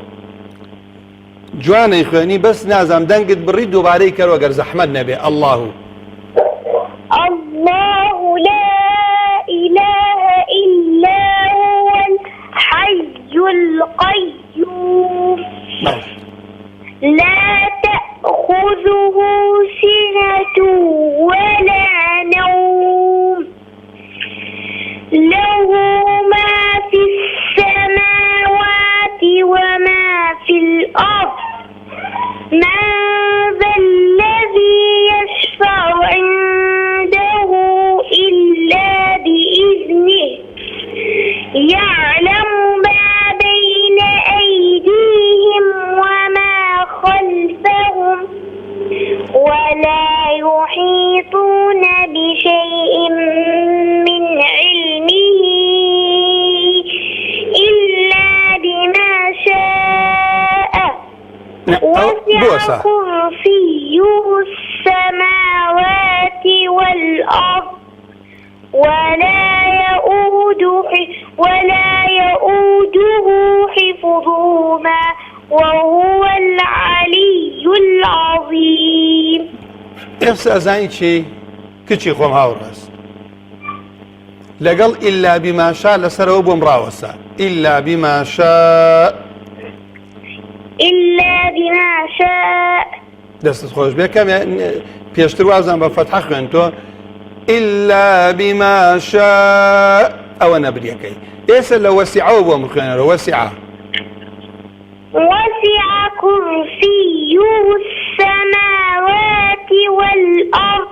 جوانەی خوێنی بەس نازام دەنگت بڕی دووبارەی کەرەوە گەر زەحمەت نەبێ الله لا إله إلا هو الحي القيوم لا تأخذه سنة ولا نوم له ما في السماوات وما في الأرض من ذا الذي يشفع عنده إلا بإذنه يعلم ما بين أيديهم وما خلفهم ولا يحيطون بشيء من علمه إلا بما شاء وسع كرسيه السماوات والأرض ولا يؤوده حفظهما وهو العلي العظيم. ئێستا ئەزانی چی کچی خۆم هاوڕاست لەگەڵ ئیلا بیماشا لەسەرەوە بۆم ڕاوەسا ئیلا بیماشا دەستت خۆش بێ کەم پێشتر وازان بە فەتحە خوێن تۆ ئیلا بیماشا أو نبريكي إيش لو وسعوا بمخينا وسعة وسع كرسيه السماوات والأرض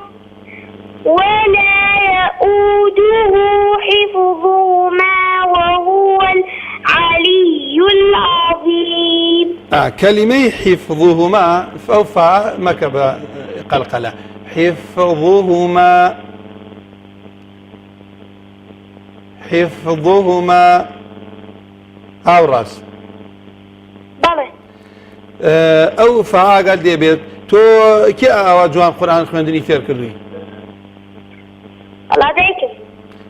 ولا يؤوده حفظهما وهو العلي العظيم. كلمة حفظهما فوفا مكب قلقلة حفظهما أو راس بلى أو فعاقل دي بيت تو كي أواجهان قرآن خوندني فير كردوي الله دايكم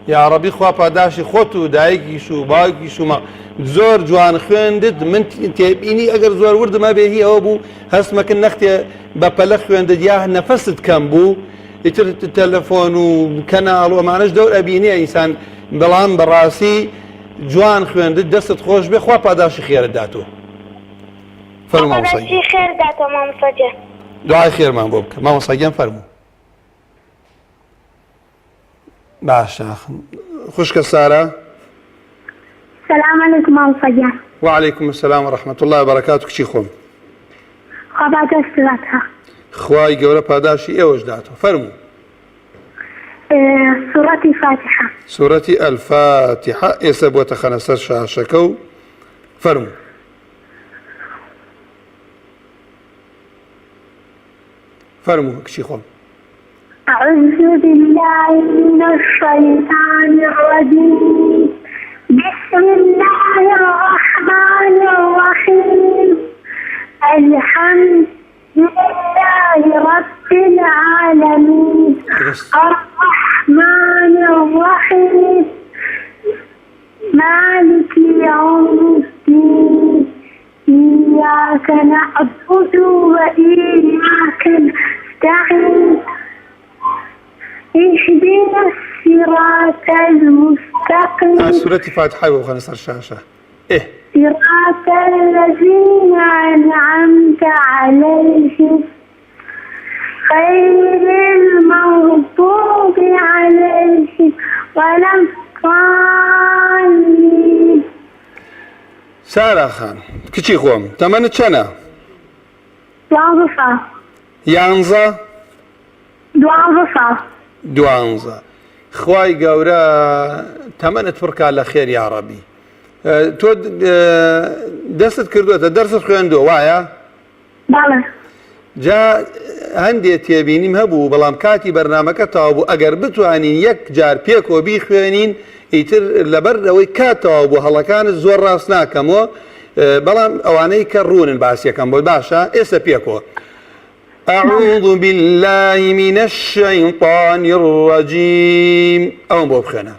يا ربي خوا پاداشی خۆت و دایکیش و باوکیش و ما زۆر جوان خوێندت من تێبینی ئەگەر زۆر وردمە بێ هی ئەوە بوو هەستمەکن نەختێ بە پەلە خوێندت یا نەفەست کەم بوو ئیتر تەلەفۆن و کەناڵ و ئەمانەش دەور ئەبینێ ئینسان بەڵام بەڕاستی جوان خوێندت دەستت خۆش بێ خوا پاداشی خێرت داتوە. فەرموو مامۆستای خێر داتەوە مامۆستاجان. دوعای خێرمان بۆ بکە مامۆستاگیان فەرموو. باشە خوشکە سارە. سلام علیکم مامۆستاجان. وعليكم السلام ورحمة الله وبركاته کچی خۆم. خوا بەدەستاتە. خوای گەورە پاداشی ئێوەش داتەوە. فەرموو. سورەتی فاتحە. سورەتی ئەلفاتحە ئێستا بۆتە خەنە سەر شاشەکە و فەرموو. فەرموو کچی خۆم. أعوذ بالله من الشيطان الرجيم. بسم الله الرحمن الرحيم. الحمد لله رب العالمين الرحمن الرحيم مالك يوم الدين إياك نعبد وإياك نستعين اهدنا الصراط المستقيم. سورة فاتحة وخلنا صار شاشة. صراط الذين أنعمت عليهم غير المغضوب عليهم ولا الضالين. سارة خان کچی خۆم تەمەنت چەنە؟ یانزە؟ دوانزە. خوای گەورە تەمەنت پڕکا لە خێر یا ڕەبی. تۆ دەستت کردووەتە دەرست خوێندووە وایە؟ بەڵێ. جا هەندێک تێبینیم هەبوو بەڵام کاتی بەرنامەکە تەواو بوو ئەگەر بتوانین یەک جار پێکەوە بیخوێنین ئیتر لەبەر ئەوەی کاتەوە بوو هەڵەکانت زۆر ڕاست ناکەمەوە بەڵام ئەوانەی کە ڕوونن باسیەکەم بۆ باشە ئێستا پێکەوە. أعوذ بالله من الشيطان الرجيم أو بوبخنا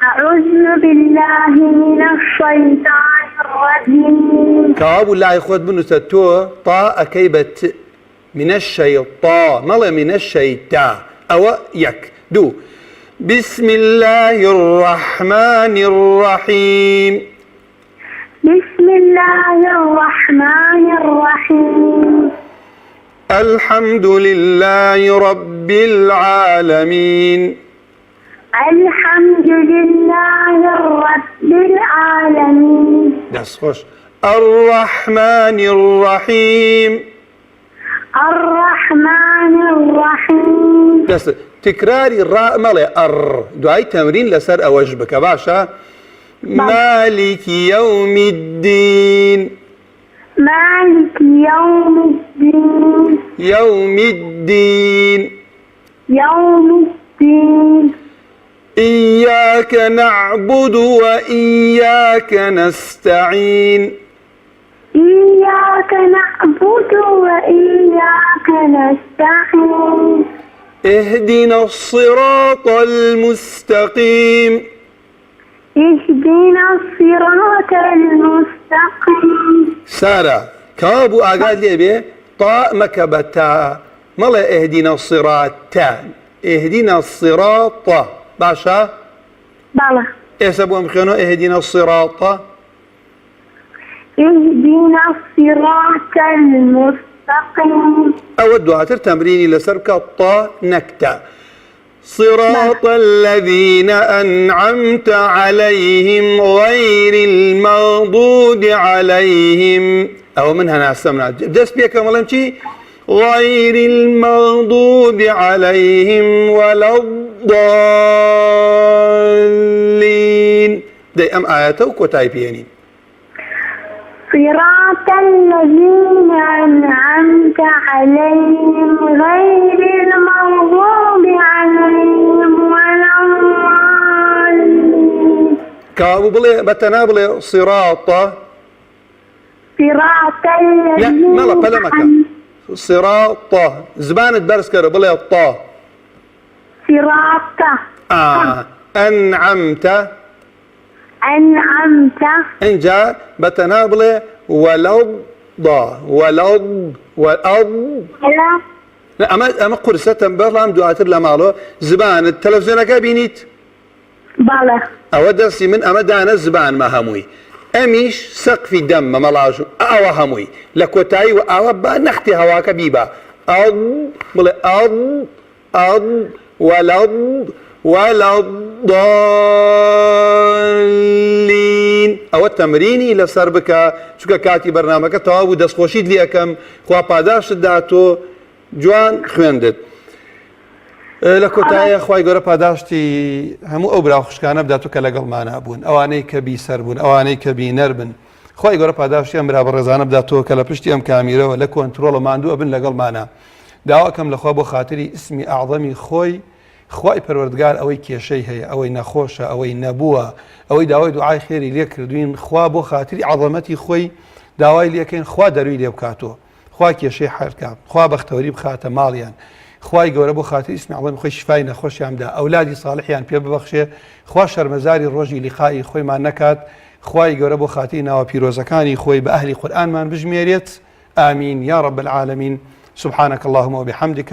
أعوذ بالله من الشيطان الرجيم كواب الله يخوض بنوسة تو طاء كيبت من الشيطان ملا من الشيطان أو يك دو بسم الله الرحمن الرحيم بسم الله الرحمن الرحيم الحمد لله رب العالمين الحمد لله رب العالمين دس خوش الرحمن الرحيم الرحمن الرحيم دس تكراري الراء مالي دعاي تمرين لسر أوجبك باشا مالك يوم الدين مالك يوم الدين يوم الدين يوم الدين إياك نعبد وإياك نستعين إياك نعبد وإياك نستعين اهدنا الصراط المستقيم اهدنا الصراط المستقيم سارة كابو أقال لي بيه طاء مكبتا ملا اهدنا الصراط اهدنا الصراط باشا بلى ايسابو مخينو اهدنا الصراط اهدنا الصراط المستقيم أود هاتر تمريني لسرك الطاء نكتة صراط الذين أنعمت عليهم غير المغضوب عليهم أو منها نعسمنا دس بيك ملهم شي غير المغضوب عليهم ولا الضالين دي أم آياتك وتايبيني صراط الذين أنعمت عليهم غير المغضوب عليهم ولا الضالين كابو بلي بتنابلي صراط الذين لا مالا بلا مكان صراط زبان الدرس كده بلي الطا صراط أنعمت إنجا بتنابلي ولض لا أما قرصة برلام دواتر لمالو زبان التلفزيون كابينيت بله أو درسي من أما دانا الزبان ما هموي أميش سقفي دم ملاجو أو هموي لكوتاي وأو نختي هواك بيبا ولا الضالين أو التمريني لسربك شو كاتي برنامجك تواو دس خوشيد لي أكم خوا باداش داتو جوان خويندت لكوتاي خوای گەورە پاداشتی هەموو ئەو براخشکانە بداتۆ کە لەگەڵ مانە بوون ئەوانەی کە بیسەر بوون ئەوانەی کە بینەر بن خوای گەورە پاداشتی ئەم برا بەڕێزانە بداتۆ کە لە پشتی ئەم کامیرەوە لە کۆنتڕۆڵە ماندووە بن لەگەڵ مانە داواکەم لەخوا بۆ خاتری ئیسمی ئەعظەمی خۆی خوای پەروەردگار ئەوەی کێشەی هەیە ئەوەی نەخۆشە ئەوەی نەبووە ئەوەی داوای دوعای خێری لێ کردوین خوا بۆ خاتری عەظەمەتی خۆی داوای لێکەین خوا دەروی لێ بکاتۆ خوا کێشەی حەرکات خوا بەختەوەری بخاتە ماڵیان خوای گەورە بۆ خاتری ئیسمی عەظەمی خۆی شیفای نەخۆشیاندا ئەولادی ساڵحیان پێ ببەخشێ خوا شەرمەزاری ڕۆژی لیقای خۆیمان نەکات خوای گەورە بۆ خاتری ناوە پیرۆزەکانی خۆی بە ئەهلی قورئانمان بژمێرێت آمين يا رب العالمين سبحانك اللهم وبحمدك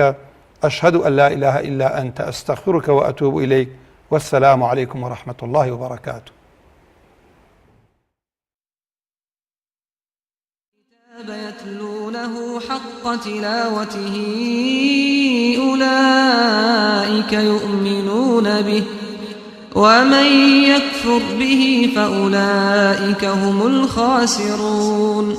أشهد أن لا إله إلا أنت أستغفرك وأتوب إليك والسلام عليكم ورحمة الله وبركاته. يتلونه حق تلاوته أولئك يؤمنون به ومن يكفر به فأولئك هم الخاسرون.